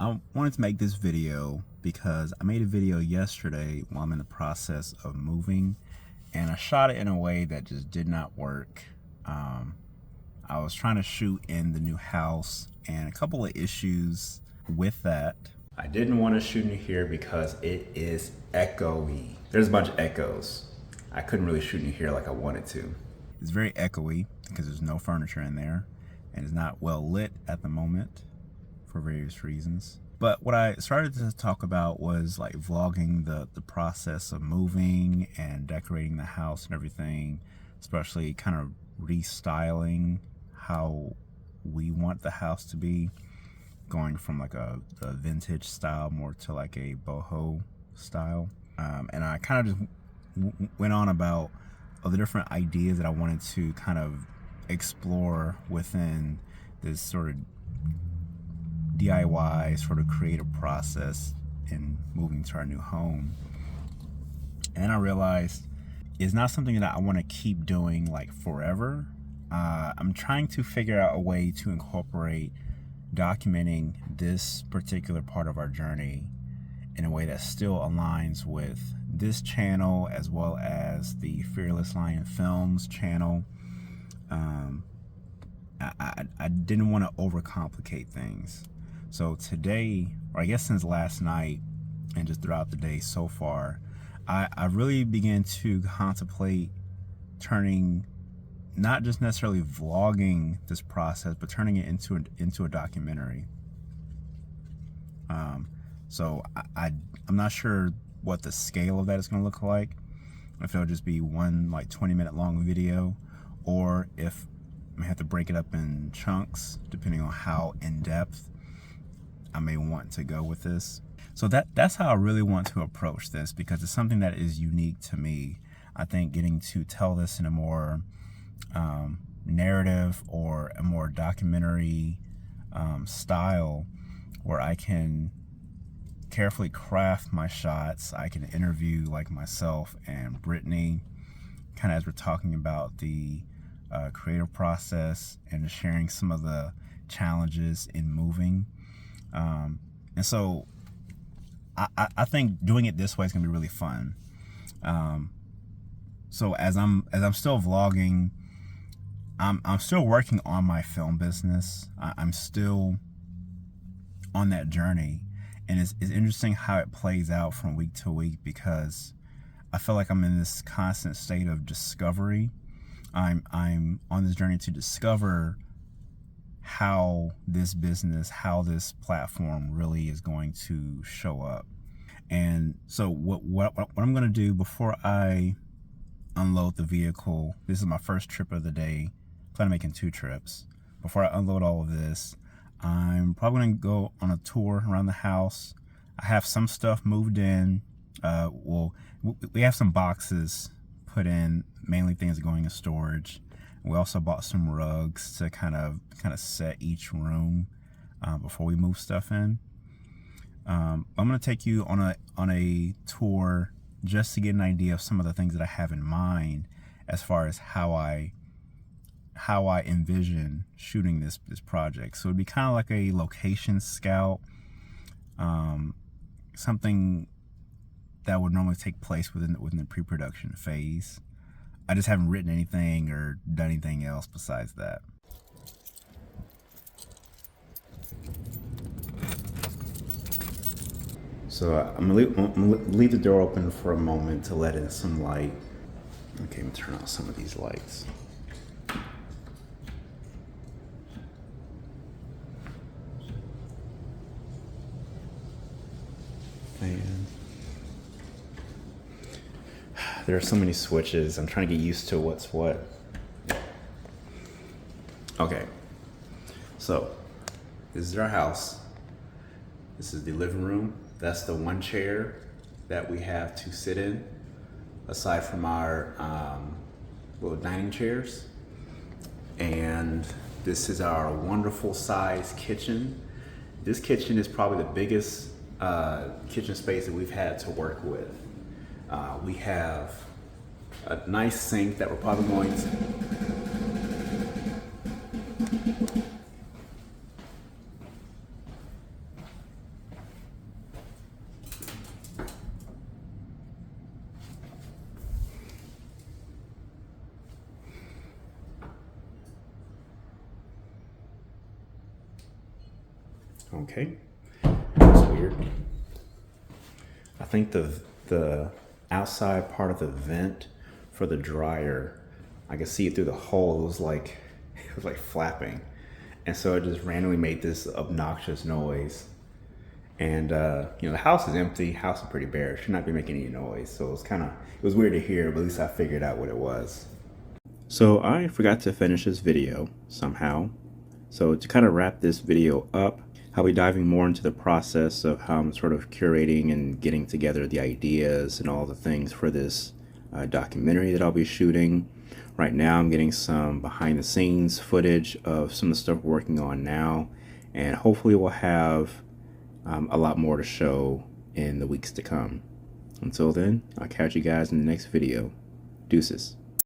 I wanted to make this video because I made a video yesterday while I'm in the process of moving, and I shot it in a way that just did not work. I was trying to shoot in the new house, and a couple of issues with that. I didn't want to shoot in here because it is echoey. There's a bunch of echoes. I couldn't really shoot in here like I wanted to. It's very echoey because there's no furniture in there, and it's not well lit at the moment for various reasons. But what I started to talk about was like vlogging the process of moving and decorating the house and everything, especially kind of restyling how we want the house to be, going from like a vintage style more to like a boho style. And I kind of just went on about all the different ideas that I wanted to kind of explore within this sort of DIY sort of creative process in moving to our new home. And I realized it's not something that I want to keep doing like forever. I'm trying to figure out a way to incorporate documenting this particular part of our journey in a way that still aligns with this channel as well as the Fearless Lion Films channel. I didn't want to overcomplicate things. So today, or I guess since last night and just throughout the day so far, I really began to contemplate turning, not just necessarily vlogging this process, but turning it into a documentary. So I'm not sure what the scale of that is going to look like. If it'll just be one like 20-minute long video, or if I may have to break it up in chunks depending on how in-depth I may want to go with this. So that's how I really want to approach this, because it's something that is unique to me. I think getting to tell this in a more narrative or a more documentary style, where I can carefully craft my shots. I can interview like myself and Brittany, kind of as we're talking about the creative process and just sharing some of the challenges in moving. And so I think doing it this way is gonna be really fun. So as I'm still vlogging, I'm still working on my film business. I'm still on that journey, and it's interesting how it plays out from week to week, because I feel like I'm in this constant state of discovery. I'm on this journey to discover how this business, how this platform really is going to show up. And so what I'm going to do before I unload the vehicle, this is my first trip of the day, plan on making 2 trips. Before I unload all of this, I'm probably going to go on a tour around the house. I have some stuff moved in. Well, we have some boxes put in, mainly things going in storage. We also bought some rugs to kind of set each room before we move stuff in. I'm going to take you on a tour just to get an idea of some of the things that I have in mind as far as how I envision shooting this project. So it'd be kind of like a location scout, something that would normally take place within the pre-production phase. I just haven't written anything or done anything else besides that. So I'm gonna leave the door open for a moment to let in some light. Okay, I'm gonna turn on some of these lights. And there are so many switches. I'm trying to get used to what's what. Okay, so this is our house. This is the living room. That's the one chair that we have to sit in, aside from our little dining chairs. And this is our wonderful size kitchen. This kitchen is probably the biggest kitchen space that we've had to work with. We have a nice sink that we're probably going to Okay, that's weird. I think the outside part of the vent for the dryer, I could see it through the hole. It was like flapping, and so it just randomly made this obnoxious noise. And the house is empty. House is pretty bare. It should not be making any noise. So it was weird to hear, but at least I figured out what it was. So I forgot to finish this video somehow. So to kind of wrap this video up, I'll be diving more into the process of how I'm sort of curating and getting together the ideas and all the things for this documentary that I'll be shooting. Right now I'm getting some behind the scenes footage of some of the stuff we're working on now, and hopefully we'll have a lot more to show in the weeks to come. Until then, I'll catch you guys in the next video. Deuces.